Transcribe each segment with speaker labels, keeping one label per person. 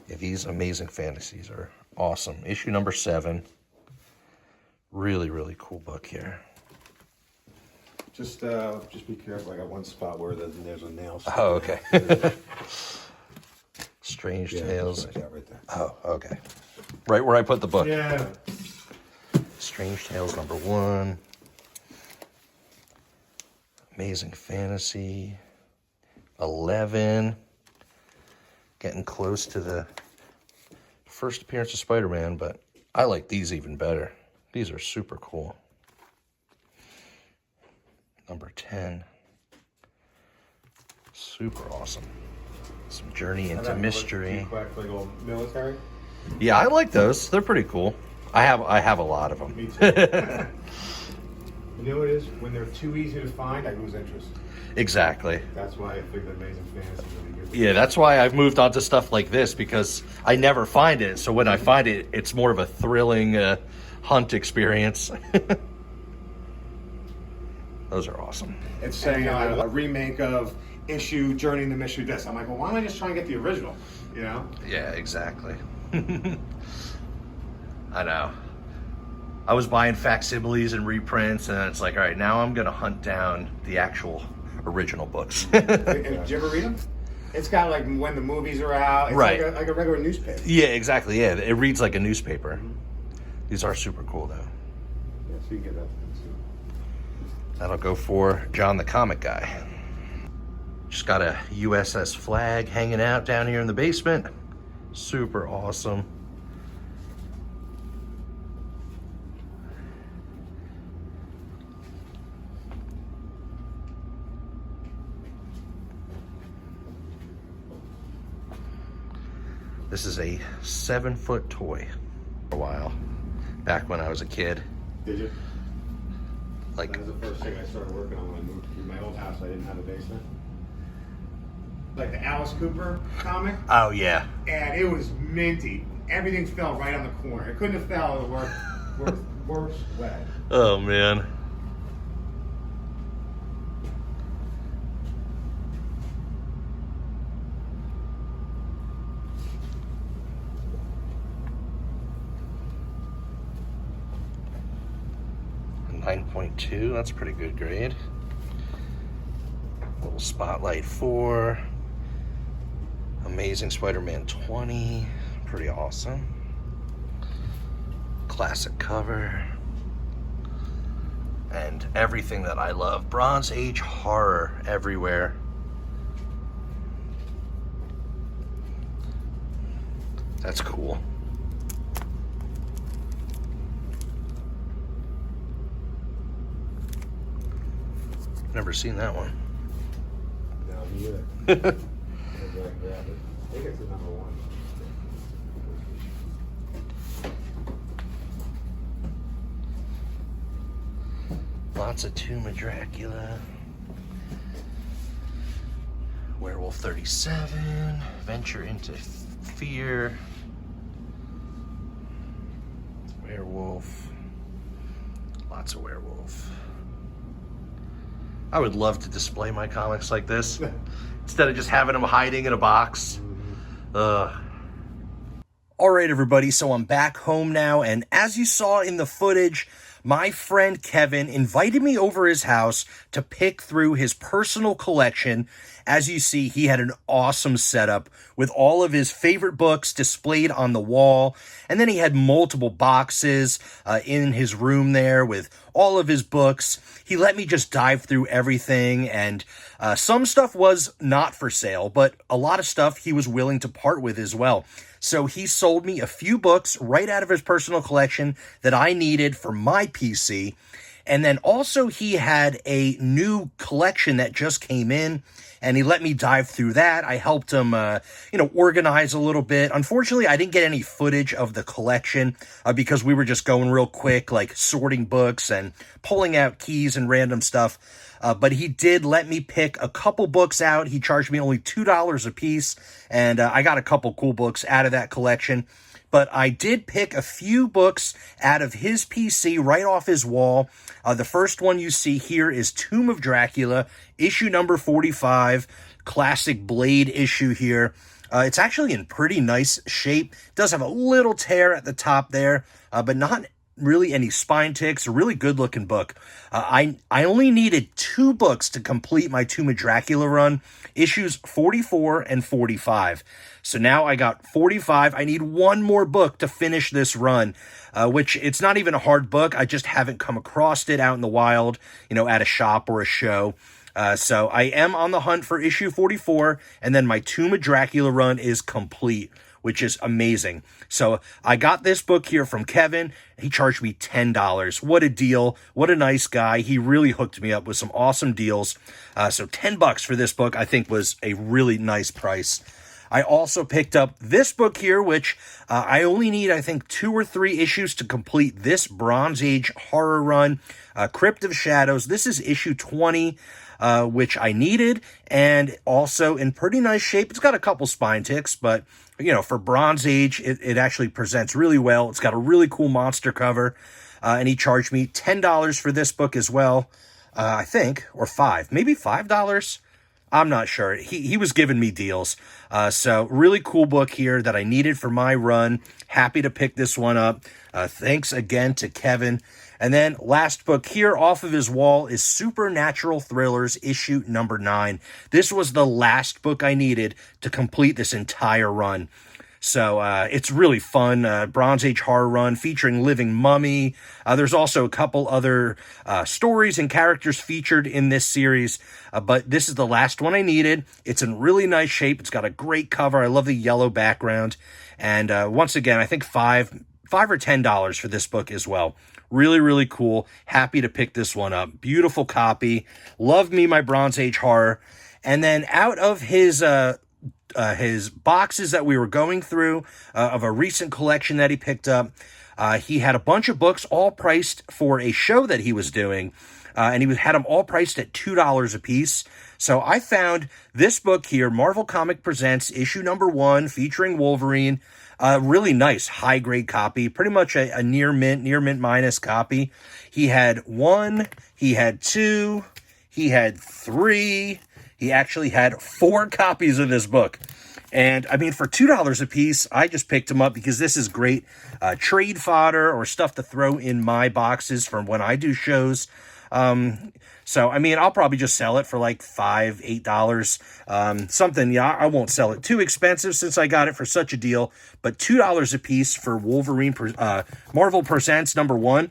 Speaker 1: Yeah, these Amazing Fantasies are awesome. Issue number 7. Really, really cool book here.
Speaker 2: Just be careful. I got one spot where there's a nail.
Speaker 1: Oh, okay. Strange Tales.
Speaker 2: Right there, right there.
Speaker 1: Oh, okay. Right where I put the book.
Speaker 2: Yeah.
Speaker 1: Strange Tales number 1. Amazing Fantasy. 11. Getting close to the first appearance of Spider-Man, but I like these even better. These are super cool. Number 10. Super awesome. Some Journey into Mystery.
Speaker 2: Like old military.
Speaker 1: Yeah, I like those. They're pretty cool. I have a lot of them.
Speaker 2: Me too. You know what it is? When they're too easy to find, I lose interest.
Speaker 1: Exactly.
Speaker 2: That's why I think Amazing Fantasy is really good.
Speaker 1: Yeah, that's why I've moved on to stuff like this, because I never find it. So when I find it, it's more of a thrilling hunt experience. Those are awesome.
Speaker 2: It's saying a remake of issue Journey into Mystery this. I'm like, well, why don't I just try and get the original? You know?
Speaker 1: Yeah, exactly. I know. I was buying facsimiles and reprints, and it's like, all right, now I'm going to hunt down the actual original books.
Speaker 2: Did you ever read them? It's got like when the movies are out. It's
Speaker 1: Right.
Speaker 2: like a regular newspaper.
Speaker 1: Yeah, exactly. Yeah, it reads like a newspaper. Mm-hmm. These are super cool, though.
Speaker 2: Yeah, so you can get that too.
Speaker 1: That'll go for John the Comic Guy. Just got a USS flag hanging out down here in the basement. Super awesome. This is a 7-foot toy. For a while, back when I was a kid.
Speaker 2: Did you?
Speaker 1: Like,
Speaker 2: that was the first thing I started working on when I moved to my old house. I didn't have a basement. Like the Alice Cooper comic.
Speaker 1: Oh yeah.
Speaker 2: And it was minty. Everything fell right on the corner. It couldn't have fell the worst way.
Speaker 1: Oh man. A 9.2, that's a pretty good grade. Little Spotlight 4. Amazing Spider-Man 20. Pretty awesome. Classic cover. And everything that I love. Bronze Age horror everywhere. That's cool. Never seen that one.
Speaker 2: No, me either. Maybe I can grab it. I think it's the number 1.
Speaker 1: Lots of Tomb of Dracula. Werewolf 37. Venture into Fear. Werewolf. Lots of werewolf. I would love to display my comics like this instead of just having them hiding in a box. All right, everybody, so I'm back home now, and as you saw in the footage, my friend Kevin invited me over his house to pick through his personal collection. As you see, he had an awesome setup with all of his favorite books displayed on the wall. And then he had multiple boxes in his room there with all of his books. He let me just dive through everything, and some stuff was not for sale, but a lot of stuff he was willing to part with as well. So he sold me a few books right out of his personal collection that I needed for my PC. And then also he had a new collection that just came in, and he let me dive through that. I helped him, organize a little bit. Unfortunately, I didn't get any footage of the collection because we were just going real quick, like sorting books and pulling out keys and random stuff. But he did let me pick a couple books out. He charged me only $2 a piece, and I got a couple cool books out of that collection. But I did pick a few books out of his PC right off his wall. The first one you see here is Tomb of Dracula, issue number 45, classic Blade issue here. It's actually in pretty nice shape. It does have a little tear at the top there, but not really any spine ticks. A really good looking book. I only needed 2 books to complete my Tomb of Dracula run, issues 44 and 45. So now I got 45. I need 1 more book to finish this run, which it's not even a hard book. I just haven't come across it out in the wild, at a shop or a show. So I am on the hunt for issue 44, and then my Tomb of Dracula run is complete, which is amazing. So I got this book here from Kevin. He charged me $10. What a deal. What a nice guy. He really hooked me up with some awesome deals. So $10 for this book, I think, was a really nice price. I also picked up this book here, which I only need, I think, 2 or 3 issues to complete this Bronze Age horror run, Crypt of Shadows. This is issue 20. Which I needed, and also in pretty nice shape. It's got a couple spine ticks, but, for Bronze Age, it actually presents really well. It's got a really cool monster cover, and he charged me $10 for this book as well, I think, or maybe $5. I'm not sure. He was giving me deals. So really cool book here that I needed for my run. Happy to pick this one up. Thanks again to Kevin. And then last book here off of his wall is Supernatural Thrillers, issue number 9. This was the last book I needed to complete this entire run. So it's really fun. Bronze Age horror run featuring Living Mummy. There's also a couple other stories and characters featured in this series. But this is the last one I needed. It's in really nice shape. It's got a great cover. I love the yellow background. And once again, I think $5 or $10 for this book as well. Really, really cool. Happy to pick this one up. Beautiful copy. Love me my Bronze Age horror. And then out of his boxes that we were going through of a recent collection that he picked up, he had a bunch of books all priced for a show that he was doing. And he had them all priced at $2 a piece. So I found this book here, Marvel Comic Presents, issue number 1, featuring Wolverine. Really nice high-grade copy, pretty much a near mint minus copy. He had 1, he had 2, he had 3, he actually had 4 copies of this book. And, I mean, for $2 a piece, I just picked them up because this is great trade fodder or stuff to throw in my boxes from when I do shows. So, I mean, I'll probably just sell it for like $5, $8, something. Yeah, I won't sell it too expensive since I got it for such a deal, but $2 a piece for Wolverine, Marvel Presents number 1.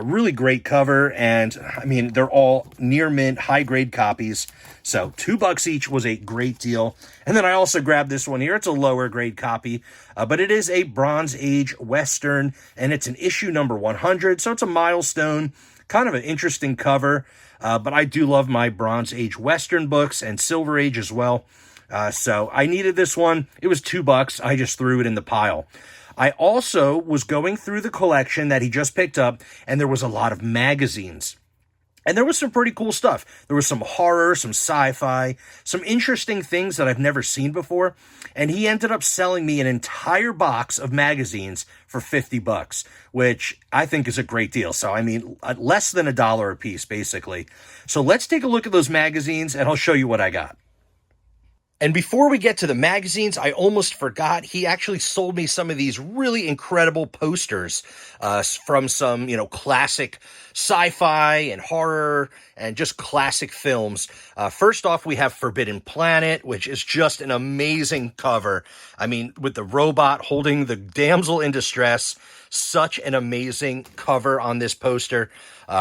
Speaker 1: Really great cover. And I mean, they're all near mint, high grade copies. So $2 each was a great deal. And then I also grabbed this one here. It's a lower grade copy, but it is a Bronze Age Western, and it's an issue number 100. So it's a milestone. Kind of an interesting cover, but I do love my Bronze Age Western books and Silver Age as well. So I needed this one. It was $2. I just threw it in the pile. I also was going through the collection that he just picked up, and there was a lot of magazines. And there was some pretty cool stuff. There was some horror, some sci-fi, some interesting things that I've never seen before. And he ended up selling me an entire box of magazines for $50, which I think is a great deal. So, I mean, less than $1 a piece, basically. So let's take a look at those magazines, and I'll show you what I got. And before we get to the magazines, I almost forgot, he actually sold me some of these really incredible posters from some, classic sci-fi and horror and just classic films. First off, we have Forbidden Planet, which is just an amazing cover. I mean, with the robot holding the damsel in distress, such an amazing cover on this poster.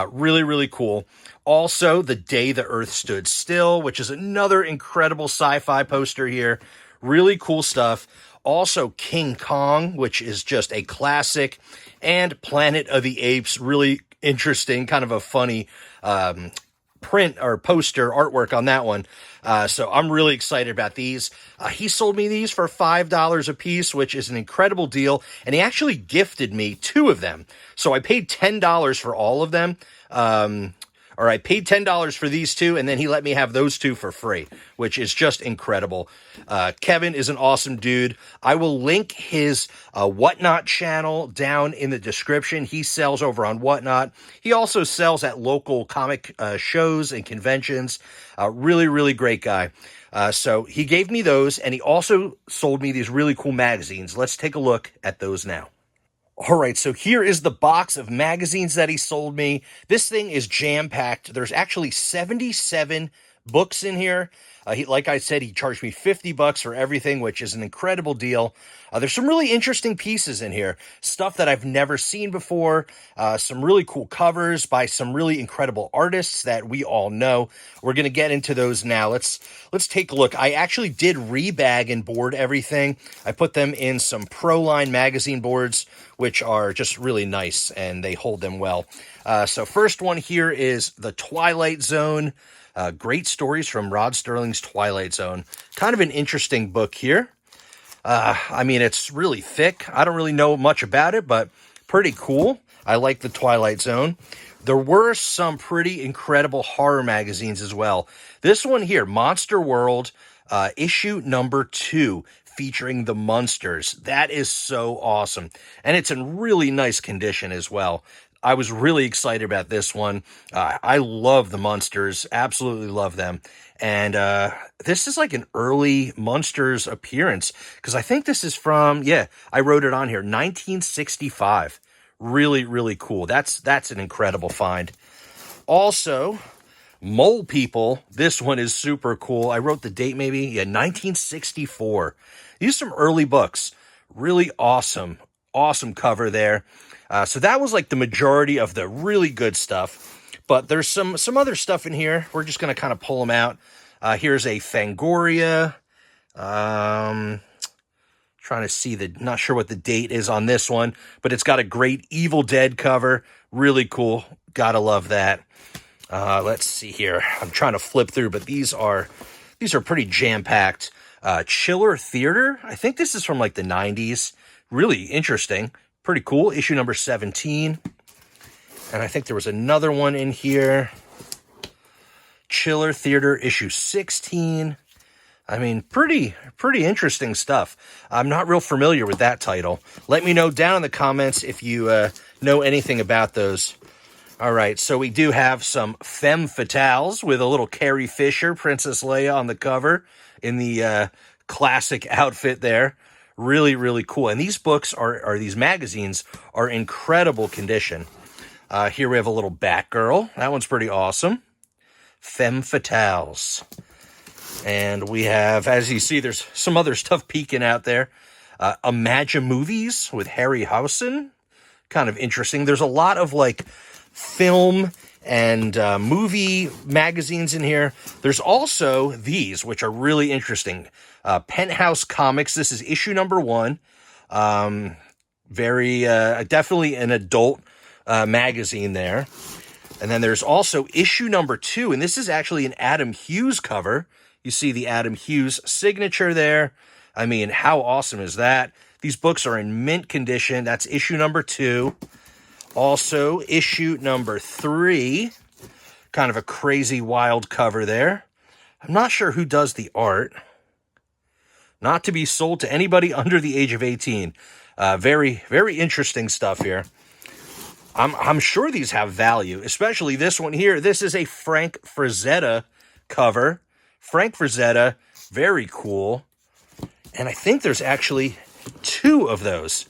Speaker 1: Really, really cool. Also, The Day the Earth Stood Still, which is another incredible sci-fi poster here. Really cool stuff. Also, King Kong, which is just a classic. And Planet of the Apes, really interesting, kind of a funny print or poster artwork on that one. So I'm really excited about these. He sold me these for $5 a piece, which is an incredible deal. And he actually gifted me 2 of them. So I paid $10 for all of them. All right, paid $10 for these two, and then he let me have those two for free, which is just incredible. Kevin is an awesome dude. I will link his Whatnot channel down in the description. He sells over on Whatnot. He also sells at local comic shows and conventions. Really, really great guy. So he gave me those, and he also sold me these really cool magazines. Let's take a look at those now. All right, so here is the box of magazines that he sold me. This thing is jam-packed. There's actually 77 books in here. Like I said, he charged me $50 for everything, which is an incredible deal. There's some really interesting pieces in here, stuff that I've never seen before, some really cool covers by some really incredible artists that we all know. We're going to get into those now. Let's take a look. I actually did rebag and board everything. I put them in some Proline magazine boards, which are just really nice, and they hold them well. So first one here is The Twilight Zone. Great stories from Rod Sterling's Twilight Zone. Kind of an interesting book here. I mean, it's really thick. I don't really know much about it, but pretty cool. I like the Twilight Zone. There were some pretty incredible horror magazines as well. This one here, Monster World, issue number 2, featuring the Munsters. That is so awesome. And it's in really nice condition as well. I was really excited about this one. I love the Munsters, absolutely love them. And this is like an early Munsters appearance, because I think this is from, yeah, I wrote it on here, 1965. Really, really cool. That's an incredible find. Also, Mole People, this one is super cool. I wrote the date maybe, yeah, 1964. These are some early books. Really awesome cover there. So that was like the majority of the really good stuff, but there's some other stuff in here. We're just going to kind of pull them out. Here's a Fangoria. Trying to see not sure what the date is on this one, but it's got a great Evil Dead cover. Really cool. Gotta love that. Let's see here. I'm trying to flip through, but these are pretty jam-packed. Chiller Theater. I think this is from like the 90s. Really interesting. Pretty cool. Issue number 17. And I think there was another one in here. Chiller Theater, issue 16. I mean, pretty interesting stuff. I'm not real familiar with that title. Let me know down in the comments if you know anything about those. All right, so we do have some Femme Fatales with a little Carrie Fisher, Princess Leia on the cover in the classic outfit there. Really, really cool. And these books these magazines are incredible condition. Here we have a little Batgirl. That one's pretty awesome. Femme Fatales. And we have, as you see, there's some other stuff peeking out there. Imagine Movies with Harryhausen. Kind of interesting. There's a lot of like film and movie magazines in here. There's also these, which are really interesting. Penthouse Comics. This is issue number 1. Very definitely an adult magazine there. And then there's also issue number 2, and this is actually an Adam Hughes cover. You see the Adam Hughes signature there. I mean, how awesome is that? These books are in mint condition. That's issue number 2. Also, issue number 3. Kind of a crazy, wild cover there. I'm not sure who does the art. Not to be sold to anybody under the age of 18. Very, very interesting stuff here. I'm sure these have value, especially this one here. This is a Frank Frazetta cover. Frank Frazetta, very cool. And I think there's actually 2 of those.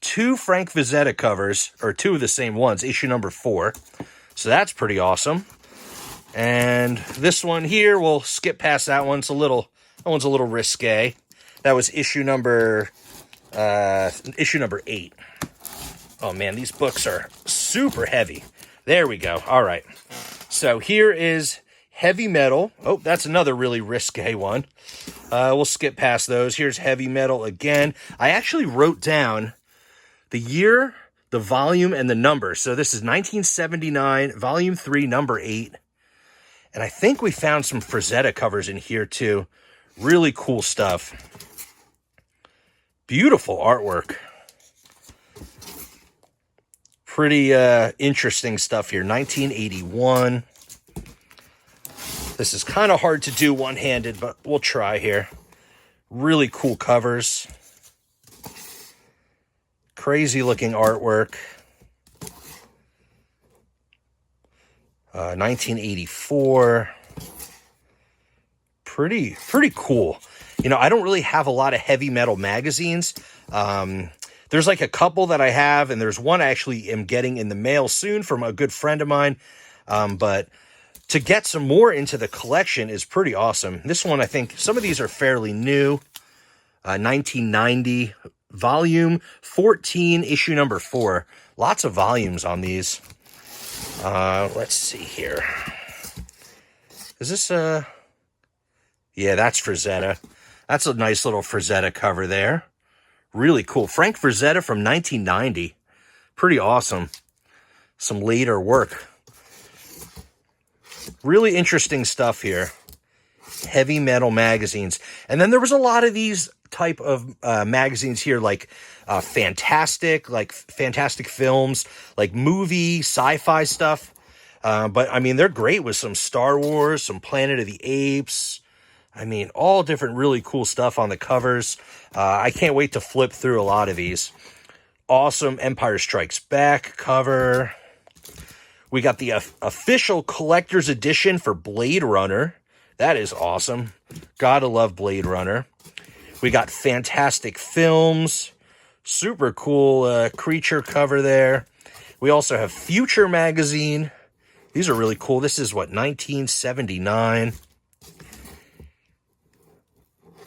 Speaker 1: 2 Frank Frazetta covers, or 2 of the same ones, issue number 4. So that's pretty awesome. And this one here, we'll skip past that one. That one's a little risque. That was issue number 8. Oh man, these books are super heavy. There we go. All right. So here is Heavy Metal. Oh, that's another really risque one. We'll skip past those. Here's Heavy Metal again. I actually wrote down the year, the volume, and the number. So this is 1979, volume 3, number 8. And I think we found some Frazetta covers in here too. Really cool stuff. Beautiful artwork. Pretty interesting stuff here. 1981. This is kind of hard to do one-handed, but we'll try here. Really cool covers. Crazy looking artwork. 1984. Pretty cool. You know, I don't really have a lot of heavy metal magazines. There's like a couple that I have, and there's one I actually am getting in the mail soon from a good friend of mine. But to get some more into the collection is pretty awesome. This one, I think some of these are fairly new. 1990, volume 14, issue number 4. Lots of volumes on these. Let's see here. Is this yeah, that's Frazetta. That's a nice little Frazetta cover there. Really cool. Frank Frazetta from 1990. Pretty awesome. Some later work. Really interesting stuff here. Heavy metal magazines. And then there was a lot of these type of magazines here, like fantastic films, like movie, sci-fi stuff. But I mean, they're great with some Star Wars, some Planet of the Apes. I mean, all different really cool stuff on the covers. I can't wait to flip through a lot of these. Awesome Empire Strikes Back cover. We got the official collector's edition for Blade Runner. That is awesome. Gotta love Blade Runner. We got Fantastic Films. Super cool creature cover there. We also have Future Magazine. These are really cool. This is, what, 1979.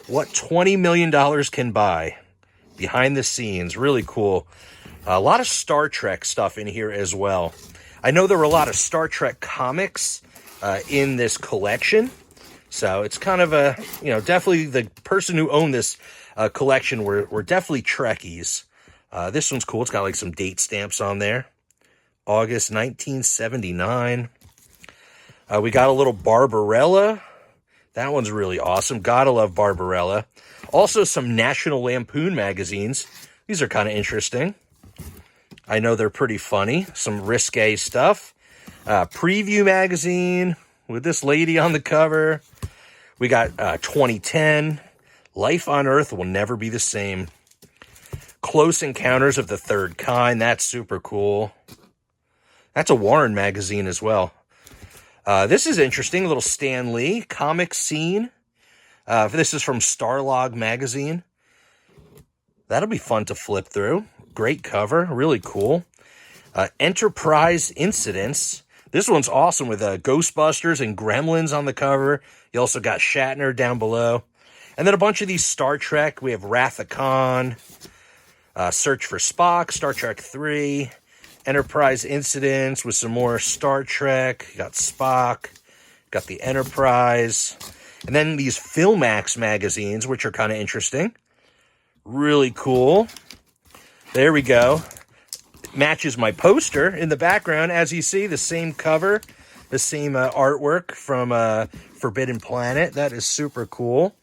Speaker 1: What $20 million can buy. Behind the scenes. Really cool. A lot of Star Trek stuff in here as well. I know there were a lot of Star Trek comics in this collection. So it's kind of a, you know, definitely the person who owned this collection were definitely Trekkies. This one's cool. It's got like some date stamps on there. August 1979. We got a little Barbarella. That one's really awesome. Gotta love Barbarella. Also some National Lampoon magazines. These are kind of interesting. I know they're pretty funny. Some risque stuff. Preview magazine with this lady on the cover. We got 2010. Life on Earth Will Never Be the Same. Close Encounters of the Third Kind. That's super cool. That's a Warren magazine as well. This is interesting. A little Stan Lee comic scene. This is from Starlog magazine. That'll be fun to flip through. Great cover. Really cool. Enterprise Incidents. This one's awesome with Ghostbusters and Gremlins on the cover. You also got Shatner down below. And then a bunch of these Star Trek. We have Wrath of Khan, Search for Spock, Star Trek 3, Enterprise Incidents with some more Star Trek. You got Spock, got the Enterprise. And then these Filmax magazines, which are kind of interesting. Really cool. There we go. It matches my poster in the background. As you see, the same cover, the same artwork from Forbidden Planet. That is super cool.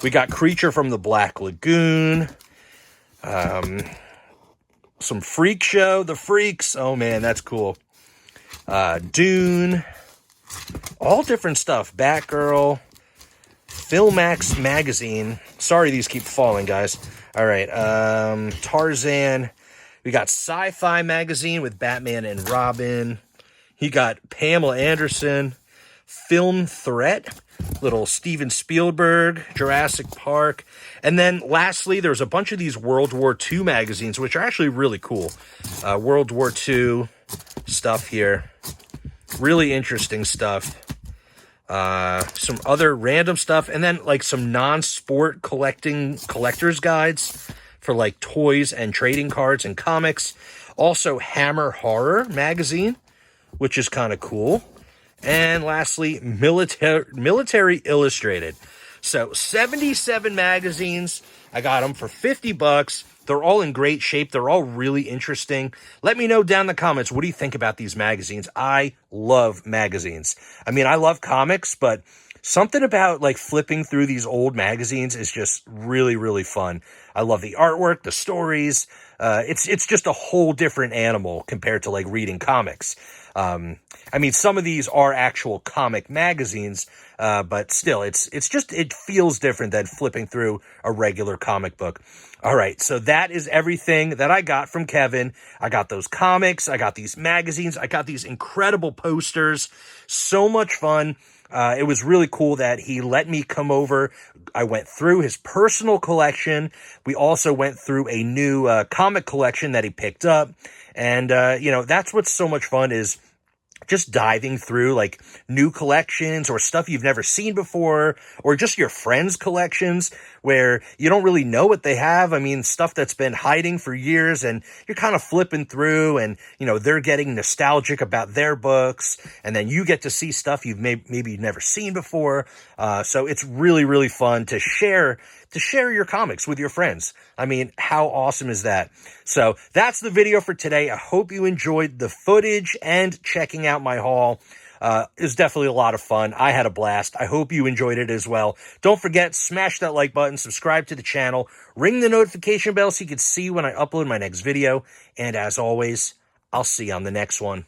Speaker 1: We got Creature from the Black Lagoon. Some Freak Show, The Freaks. Oh man, that's cool. Dune. All different stuff. Batgirl. Filmax magazine. Sorry these keep falling, guys. All right. Tarzan. We got Sci-Fi magazine with Batman and Robin. He got Pamela Anderson. Film Threat. Little Steven Spielberg. Jurassic Park. And then lastly, there's a bunch of these World War II magazines, which are actually really cool. World War II stuff here. Really interesting stuff. Some other random stuff. And then like some non-sport collector's guides for like toys and trading cards and comics. Also Hammer Horror magazine, which is kind of cool. And lastly, Military Illustrated. So 77 magazines. I got them for $50. They're all in great shape. They're all really interesting. Let me know down in the comments, what do you think about these magazines? I love magazines. I mean, I love comics, but something about like flipping through these old magazines is just really, really fun. I love the artwork, the stories. It's just a whole different animal compared to like reading comics. I mean, some of these are actual comic magazines, but still, it feels different than flipping through a regular comic book. All right, so that is everything that I got from Kevin. I got those comics, I got these magazines, I got these incredible posters. So much fun. It was really cool that he let me come over. I went through his personal collection. We also went through a new comic collection that he picked up. And, that's what's so much fun is just diving through like new collections or stuff you've never seen before, or just your friends' collections where you don't really know what they have. I mean, stuff that's been hiding for years and you're kind of flipping through and, they're getting nostalgic about their books. And then you get to see stuff you've maybe never seen before. So it's really, really fun to share your comics with your friends. I mean, how awesome is that? So that's the video for today. I hope you enjoyed the footage and checking out my haul. It was definitely a lot of fun. I had a blast. I hope you enjoyed it as well. Don't forget, smash that like button, subscribe to the channel, ring the notification bell so you can see when I upload my next video. And as always, I'll see you on the next one.